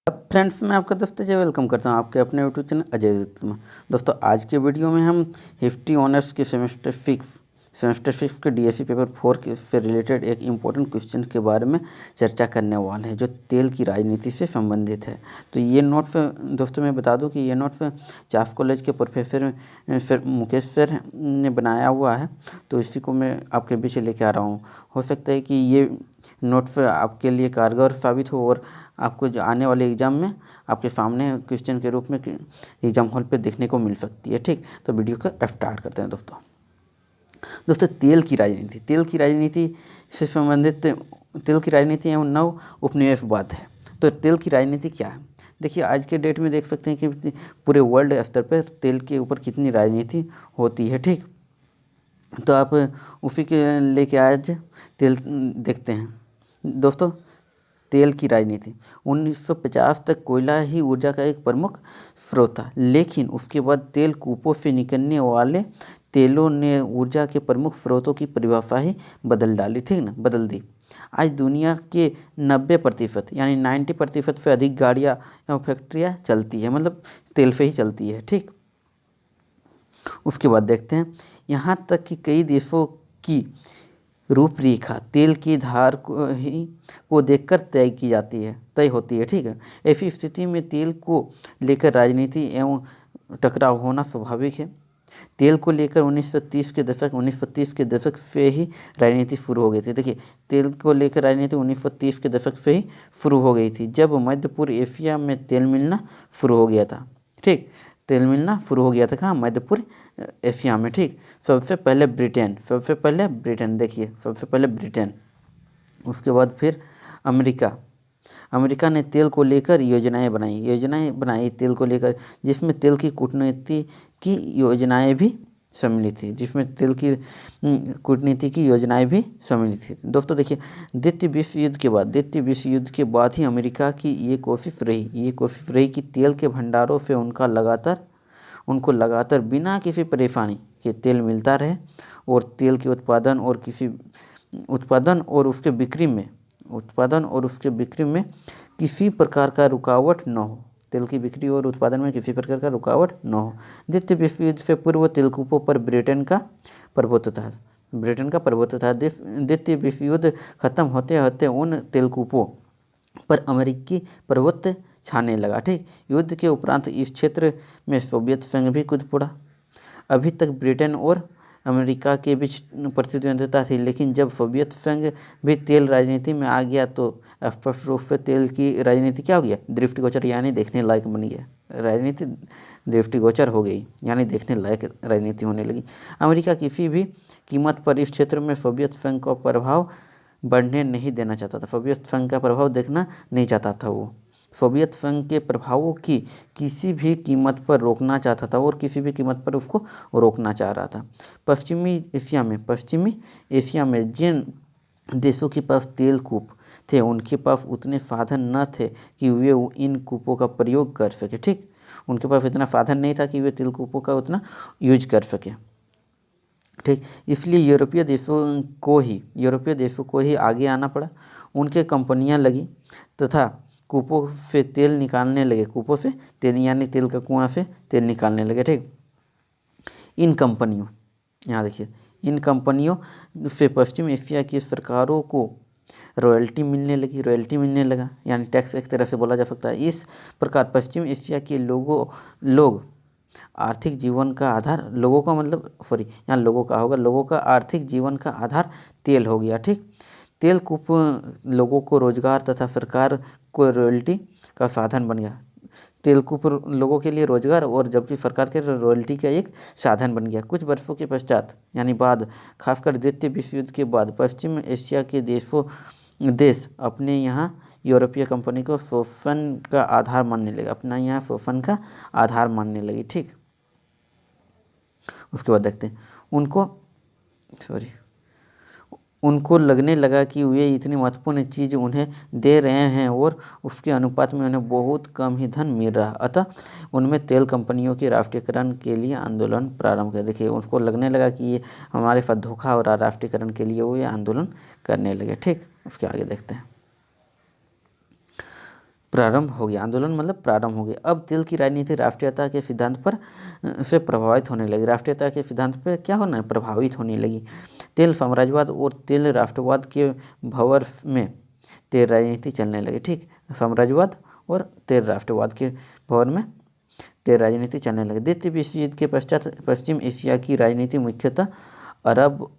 Friends, मैं आपका दोस्त अजय वेलकम करता हूं आपके अपने यूट्यूब चैनल अजय दत्त में। दोस्तों, आज के वीडियो में हम हिस्ट्री ऑनर्स के सेमेस्टर 6 के डीएससी पेपर 4 के से रिलेटेड एक इम्पोर्टेंट क्वेश्चन के बारे में चर्चा करने वाले हैं, जो तेल की राजनीति से संबंधित है। तो ये नोट्स दोस्तों मैं बता दूं कि ये नोट्स चाफ कॉलेज के प्रोफेसर सर मुकेश सर ने बनाया हुआ है, तो इसी को मैं आपके बीच लेके आ रहा हूँ। हो सकता है कि ये नोट्स आपके लिए कारगर साबित हो और आपको जो आने वाले एग्ज़ाम में आपके सामने क्वेश्चन के रूप में एग्ज़ाम हॉल पे देखने को मिल सकती है। ठीक, तो वीडियो का स्टार्ट करते हैं। दोस्तों, तेल की राजनीति से संबंधित तेल की राजनीति एवं नव उपनिवेशवाद है। तो तेल की राजनीति क्या है? देखिए, आज के डेट में देख सकते हैं कि पूरे वर्ल्ड स्तर पर तेल के ऊपर कितनी राजनीति होती है। ठीक, तो आप उसी के लेके आज तेल देखते हैं। दोस्तों, तेल की राजनीति 1950 तक कोयला ही ऊर्जा का एक प्रमुख स्रोत था, लेकिन उसके बाद तेल कूपों से निकलने वाले तेलों ने ऊर्जा के प्रमुख स्रोतों की परिभाषा ही बदल डाली। ठीक ना, बदल दी। आज दुनिया के 90% यानी 90% से अधिक गाड़ियाँ एवं फैक्ट्रियाँ चलती है, मतलब तेल से ही चलती है। ठीक, उसके बाद देखते हैं, यहाँ तक कि कई देशों की रूपरेखा तेल की धार को देखकर तय होती है। ठीक है, ऐसी स्थिति में तेल को लेकर राजनीति एवं टकराव होना स्वाभाविक है। तेल को लेकर 1930 के दशक से ही राजनीति शुरू हो गई थी। देखिए, तेल को लेकर राजनीति 1930 के दशक से ही शुरू हो गई थी, जब मध्य पूर्व एशिया में तेल मिलना शुरू हो गया था। ठीक, तेल मिलना शुरू हो गया था कहाँ? मध्य पूर्व एशिया में। ठीक, सबसे पहले ब्रिटेन, देखिए, सबसे पहले ब्रिटेन, उसके बाद फिर अमेरिका ने तेल को लेकर योजनाएं बनाई तेल को लेकर, जिसमें तेल की कूटनीति की योजनाएं भी सम्मिलित थी दोस्तों, देखिए, द्वितीय विश्व युद्ध के बाद ही अमेरिका की ये कोशिश रही कि तेल के भंडारों से उनको लगातार बिना किसी परेशानी के तेल मिलता रहे और तेल के उत्पादन और उसके बिक्री में किसी प्रकार का रुकावट न हो। तेल की बिक्री और उत्पादन में किसी प्रकार का रुकावट न हो। द्वितीय विश्व युद्ध से पूर्व तेलकूपों पर ब्रिटेन का प्रभुत्व था। द्वितीय विश्व युद्ध खत्म होते होते उन तेलकूपों पर अमेरिकी प्रभुत्व छाने लगा। ठीक, युद्ध के उपरांत इस क्षेत्र में सोवियत संघ भी कूद पड़ा। अभी तक ब्रिटेन और अमेरिका के बीच प्रतिद्वंद्विता थी, लेकिन जब सोवियत संघ भी तेल राजनीति में आ गया तो स्पष्ट रूप से तेल की राजनीति क्या हो गया? दृष्टिगोचर, यानी देखने लायक बन गया। राजनीति दृष्टिगोचर हो गई, यानी देखने लायक राजनीति होने लगी। अमेरिका किसी भी कीमत पर इस क्षेत्र में सोवियत संघ का प्रभाव बढ़ने नहीं देना चाहता था। सोवियत संघ का प्रभाव देखना नहीं चाहता था। वो सोवियत संघ के प्रभावों की किसी भी कीमत पर रोकना चाहता था और किसी भी कीमत पर उसको रोकना चाह रहा था। पश्चिमी एशिया में जिन देशों के पास तेल कूप थे, उनके पास उतने साधन न थे कि वे इन कूपों का प्रयोग कर सके। ठीक, उनके पास इतना साधन नहीं था कि वे तेल कूपों का उतना यूज कर सके। ठीक, इसलिए यूरोपीय देशों को ही आगे आना पड़ा। उनके कंपनियां लगी तथा कूपों से तेल निकालने लगे। कूपों से तेल, यानी तेल का कुआं से तेल निकालने लगे। ठीक, इन कंपनियों से पश्चिम एशिया की सरकारों को रॉयल्टी मिलने लगा, यानी टैक्स एक तरह से बोला जा सकता है। इस प्रकार पश्चिम एशिया के लोग आर्थिक जीवन का आधार लोगों का आर्थिक जीवन का आधार तेल हो गया। ठीक, तेल कूप लोगों को रोजगार तथा सरकार को रॉयल्टी का साधन बन गया। तेल कूप लोगों के लिए रोजगार और जबकि सरकार के रॉयल्टी का एक साधन बन गया। कुछ वर्षों के पश्चात, यानी बाद, खासकर द्वितीय विश्व युद्ध के बाद, पश्चिम एशिया के देश अपने यहाँ यूरोपीय कंपनी को शोषण का आधार मानने लगे। ठीक, उसके बाद देखते हैं, उनको लगने लगा कि वे इतनी महत्वपूर्ण चीज़ उन्हें दे रहे हैं और उसके अनुपात में उन्हें बहुत कम ही धन मिल रहा। अतः उनमें तेल कंपनियों के राष्ट्रीयकरण के लिए आंदोलन प्रारंभ कर। देखिए, उनको लगने लगा कि ये हमारे साथ धोखा हो रहा, राष्ट्रीयकरण के लिए वो ये आंदोलन करने लगे। ठीक, उसके आगे देखते हैं। प्रारंभ हो गया। आंदोलन मतलब प्रारंभ हो गया। अब तेल की राजनीति राष्ट्रीयता के सिद्धांत पर से प्रभावित होने लगी। राष्ट्रीयता के सिद्धांत पर क्या होना, प्रभावित होने लगी। तेल साम्राज्यवाद और तेल राष्ट्रवाद के भंवर में तेल राजनीति चलने लगी। ठीक, साम्राज्यवाद और तेल राष्ट्रवाद के भंवर में तेल राजनीति चलने लगी। द्वितीय विश्व युद्ध के पश्चात पश्चिम एशिया की राजनीति मुख्यतः अरब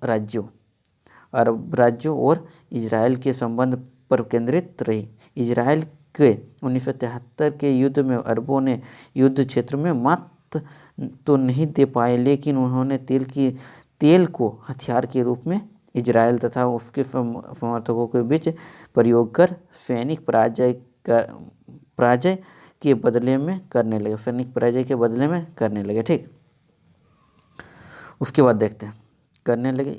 राज्यों और इजराइल के संबंध पर केंद्रित रही। इजराइल के 1973 के युद्ध में अरबों ने युद्ध क्षेत्र में मात तो नहीं दे पाए, लेकिन उन्होंने तेल को हथियार के रूप में इजराइल तथा उसके समर्थकों के बीच प्रयोग कर सैनिक पराजय के बदले में करने लगे। ठीक, उसके बाद देखते हैं करने लगे।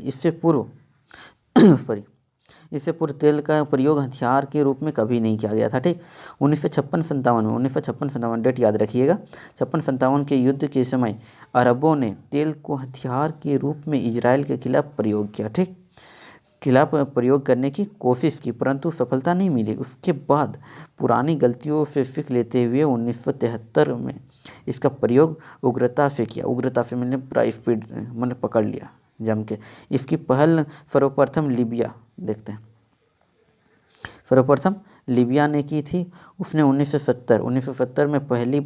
इससे पूर्व तेल का प्रयोग हथियार के रूप में कभी नहीं किया गया था। ठीक, 1956-57 डेट याद रखिएगा। 56-57 के युद्ध के समय अरबों ने तेल को हथियार के रूप में इजराइल के खिलाफ प्रयोग किया। ठीक, खिलाफ प्रयोग करने की कोशिश की, परंतु सफलता नहीं मिली। उसके बाद पुरानी गलतियों से सीख लेते हुए 1973 में इसका प्रयोग उग्रता से किया। उग्रता से मैंने पूरा स्पीड मैंने पकड़ लिया जम के। इसकी पहल सर्वप्रथम लीबिया देखते हैं। सर्वप्रथम लीबिया ने की थी। उसने 1970 में पहली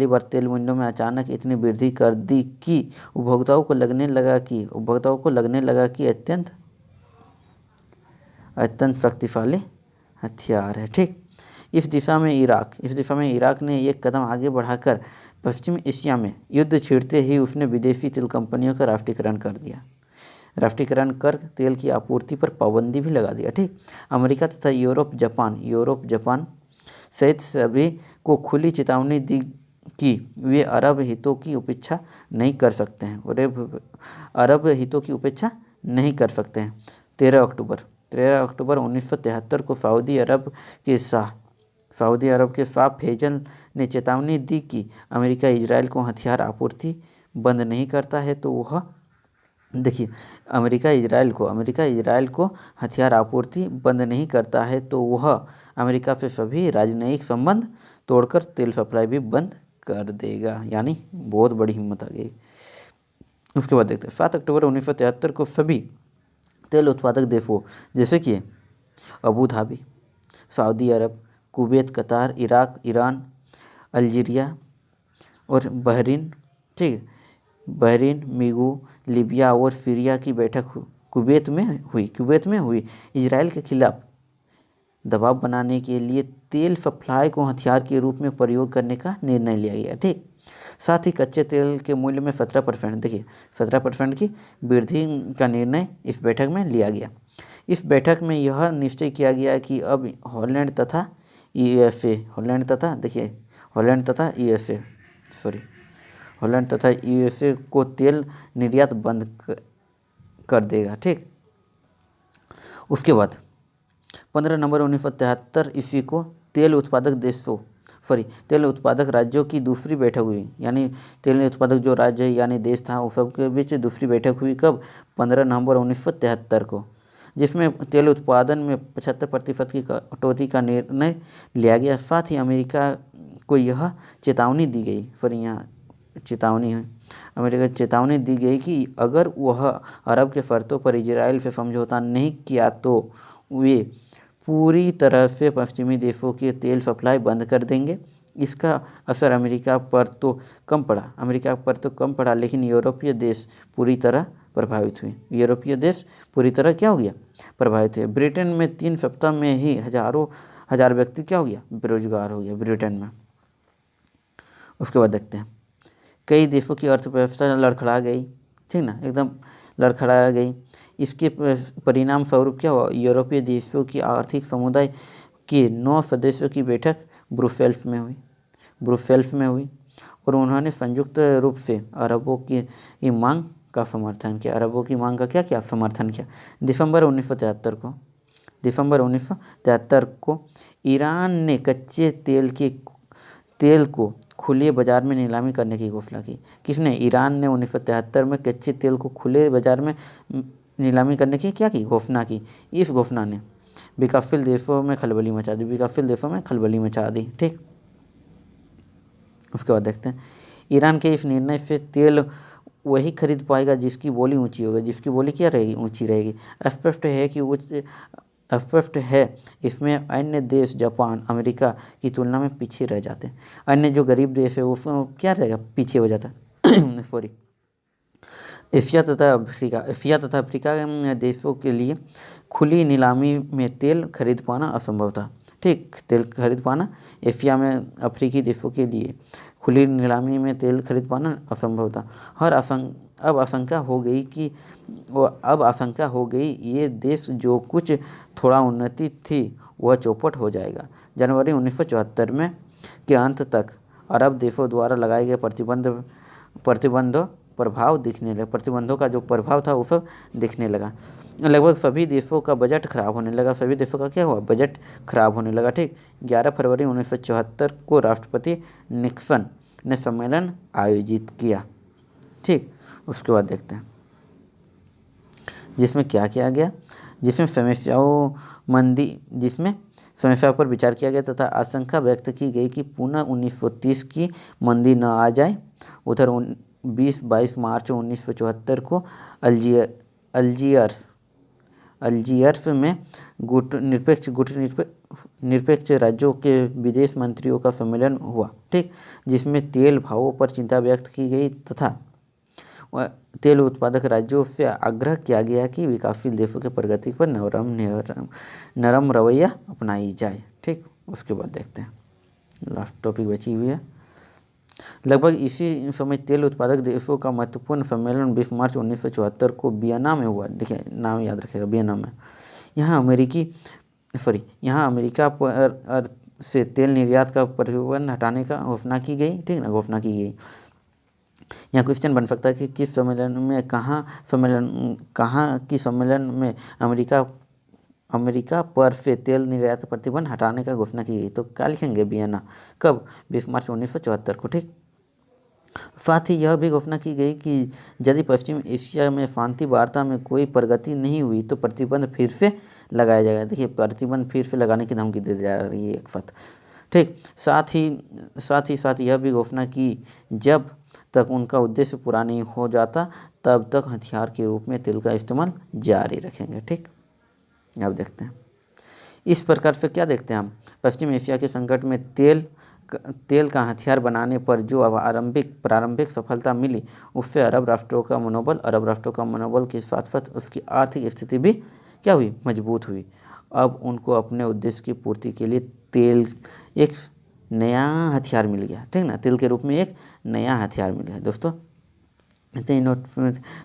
बार तेल मूल्यों में अचानक इतनी वृद्धि कर दी कि उपभोक्ताओं को लगने लगा कि अत्यंत शक्तिशाली हथियार है। ठीक, इस दिशा में इराक ने एक कदम आगे बढ़ाकर पश्चिम एशिया में युद्ध छेड़ते ही उसने विदेशी तेल कंपनियों का राष्ट्रीयकरण कर तेल की आपूर्ति पर पाबंदी भी लगा दिया। ठीक, अमेरिका तथा यूरोप जापान सहित सभी को खुली चेतावनी दी कि वे अरब हितों की उपेक्षा नहीं कर सकते हैं। 13 अक्टूबर 1973 को सऊदी अरब के शाह फैसल ने चेतावनी दी कि अमेरिका इजराइल को हथियार आपूर्ति बंद नहीं करता है तो वह देखिए अमेरिका इजराइल को हथियार आपूर्ति बंद नहीं करता है तो वह अमेरिका से सभी राजनयिक संबंध तोड़कर तेल सप्लाई भी बंद कर देगा। यानी बहुत बड़ी हिम्मत आ गई। उसके बाद देखते हैं 7 अक्टूबर 1973 को सभी तेल उत्पादक देशों जैसे कि अबू धाबी, सऊदी अरब, कुवैत, कतार, इराक, ईरान, अल्जीरिया और बहरीन, ठीक, मिगू, लीबिया और सीरिया की बैठक कुवैत में हुई। इजराइल के खिलाफ दबाव बनाने के लिए तेल सप्लाई को हथियार के रूप में प्रयोग करने का निर्णय लिया गया। ठीक, साथ ही कच्चे तेल के मूल्य में 17% की वृद्धि का निर्णय इस बैठक में लिया गया। इस बैठक में यह निश्चय किया गया कि अब हॉलैंड तथा यूएसए को तेल निर्यात बंद कर देगा। ठीक, उसके बाद 15 नवंबर 1973 ईस्वी को तेल उत्पादक राज्यों की दूसरी बैठक हुई। यानी तेल उत्पादक जो राज्य यानी देश था उस सब के बीच दूसरी बैठक हुई। कब? 15 नवंबर 1973 को, जिसमें तेल उत्पादन में 75% की कटौती का निर्णय लिया गया। साथ ही अमेरिका को यह चेतावनी दी गई कि अगर वह अरब के शर्तों पर इजराइल से समझौता नहीं किया तो वे पूरी तरह से पश्चिमी देशों के तेल सप्लाई बंद कर देंगे। इसका असर अमेरिका पर तो कम पड़ा, लेकिन यूरोपीय देश पूरी तरह प्रभावित हुए। ब्रिटेन में 3 सप्ताह में ही हजार व्यक्ति बेरोजगार हो गया ब्रिटेन में। उसके बाद देखते हैं कई देशों की अर्थव्यवस्था लड़खड़ा गई। ठीक ना, एकदम लड़खड़ा गई। इसके परिणाम स्वरूप क्या हुआ? यूरोपीय देशों की आर्थिक समुदाय के 9 सदस्यों की बैठक ब्रुसेल्स में हुई और उन्होंने संयुक्त रूप से अरबों की मांग का समर्थन किया। दिसंबर 1973 को ईरान ने कच्चे तेल को खुले बाजार में नीलामी करने की घोषणा की। किसने? ईरान ने 1973 में कच्चे तेल को खुले बाजार में नीलामी करने की घोषणा की। इस घोषणा ने विकासशील देशों में खलबली मचा दी, विकासशील देशों में खलबली मचा दी। ठीक, उसके बाद देखते हैं ईरान के इस निर्णय से तेल वही खरीद पाएगा जिसकी बोली ऊंची होगी, जिसकी बोली क्या रहेगी, ऊंची रहेगी। स्पष्ट है इसमें अन्य देश जापान अमेरिका की तुलना में पीछे रह जाते हैं। अन्य जो गरीब देश है वो क्या रहेगा, पीछे हो जाता है सॉरी। एशिया तथा अफ्रीका देशों के लिए खुली नीलामी में तेल खरीद पाना असंभव था। ठीक, तेल खरीद पाना एशिया में अफ्रीकी देशों के लिए खुली नीलामी में तेल खरीद पाना असंभव था। अब आशंका हो गई ये देश जो कुछ थोड़ा उन्नति थी वह चौपट हो जाएगा। जनवरी 1974 में के अंत तक अरब देशों द्वारा लगाए गए प्रतिबंधों का जो प्रभाव था वो सब दिखने लगा। लगभग सभी देशों का बजट खराब होने लगा। सभी देशों का क्या हुआ, बजट खराब होने लगा। ठीक, 11 फरवरी 1974 को राष्ट्रपति निक्सन ने सम्मेलन आयोजित किया। ठीक, उसके बाद देखते हैं जिसमें क्या किया गया, जिसमें समस्याओं पर विचार किया गया तथा आशंका व्यक्त की गई कि पुनः 1930 की मंदी न आ जाए। उधर 20-22 मार्च 1974 को अल्जीयर्स में निरपेक्ष राज्यों के विदेश मंत्रियों का सम्मेलन हुआ। ठीक, जिसमें तेल भावों पर चिंता व्यक्त की गई तथा तेल उत्पादक राज्यों से आग्रह किया गया कि विकासशील देशों के प्रगति पर नरम रवैया अपनाई जाए। ठीक, उसके बाद देखते हैं लास्ट टॉपिक बची हुई है। लगभग इसी समय तेल उत्पादक देशों का महत्वपूर्ण सम्मेलन 20 मार्च 1974 को वियना में हुआ। देखिए नाम याद रखेगा, वियना में। यहाँ अमेरिका पर से तेल निर्यात का प्रतिबंध हटाने का घोषणा की गई। ठीक ना, घोषणा की गई। यहाँ क्वेश्चन बन सकता है कि किस सम्मेलन में सम्मेलन में अमेरिका पर से तेल निर्यात प्रतिबंध हटाने का घोषणा की गई। तो क्या लिखेंगे, वियना। कब, 20 मार्च 1974 को। ठीक, साथ ही यह भी घोषणा की गई कि यदि पश्चिम एशिया में शांति वार्ता में कोई प्रगति नहीं हुई तो प्रतिबंध फिर से लगाया जाएगा। देखिए प्रतिबंध फिर से लगाने की धमकी दी जा रही है एक साथ। ठीक, साथ ही यह भी घोषणा की जब तक उनका उद्देश्य पूरा नहीं हो जाता तब तक हथियार के रूप में तेल का इस्तेमाल जारी रखेंगे। ठीक, अब देखते हैं इस प्रकार से क्या देखते हैं हम, पश्चिम एशिया के संकट में तेल का हथियार बनाने पर जो प्रारंभिक सफलता मिली उससे अरब राष्ट्रों का मनोबल के साथ साथ उसकी आर्थिक स्थिति भी क्या हुई, मजबूत हुई। अब उनको अपने उद्देश्य की पूर्ति के लिए तेल एक नया हथियार मिल गया। ठीक ना, तेल के रूप में एक नया हथियार मिल गया। दोस्तों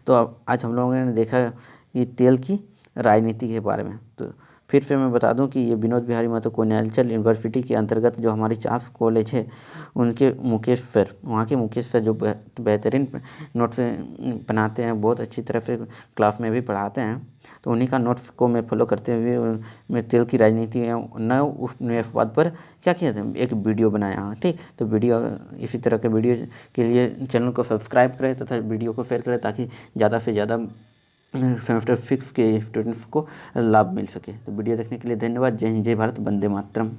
तो आज हम लोगों ने देखा कि तेल की राजनीति के बारे में। तो फिर से मैं बता दूं कि ये विनोद बिहारी महतो कोनियालचल यूनिवर्सिटी के अंतर्गत जो हमारी चाफ कॉलेज है उनके मुकेश सर, वहाँ के मुकेश सर जो बेहतरीन नोट्स बनाते हैं, बहुत अच्छी तरह से क्लास में भी पढ़ाते हैं। तो उन्हीं का नोट्स को मैं फॉलो करते हुए मैं तेल की राजनीति न उसने अफवाद पर क्या किया था, एक वीडियो बनाया है। ठीक, तो वीडियो इसी तरह के वीडियो के लिए चैनल को सब्सक्राइब करें तथा वीडियो को शेयर करें ताकि ज़्यादा से ज़्यादा सेमेस्टर 6 के स्टूडेंट्स को लाभ मिल सके। तो वीडियो देखने के लिए धन्यवाद। जय हिंद, जय भारत, वंदे मातरम।